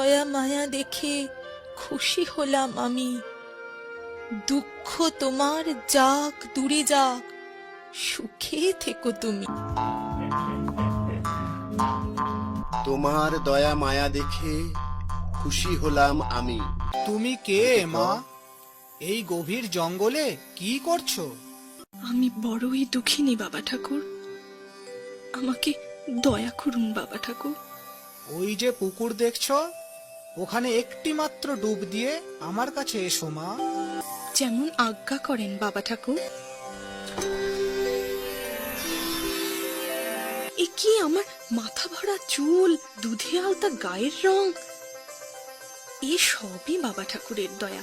দয়া মায়া দেখে খুশি হলাম আমি। দুঃখ তোমার যাক দূরে যাক, সুখে থেকো তুমি। তোমার দয়া মায়া দেখে খুশি হলাম আমি। তুমি কে মা? এই গভীর জঙ্গলে কি করছো? আমি বড়ই দুঃখিনী বাবা ঠাকুর, আমাকে দয়া করুন বাবা ঠাকুর। ওই যে পুকুর দেখছো, ওখানে একটি মাত্র ডুব দিয়ে আমার কাছে এসো মা। যেমন আজ্ঞা করেন বাবা ঠাকুর। এ কি আমার মাথা ভরা চুল, দুধে আলতা গায়ের রং, এ সবই বাবা ঠাকুরের দয়া।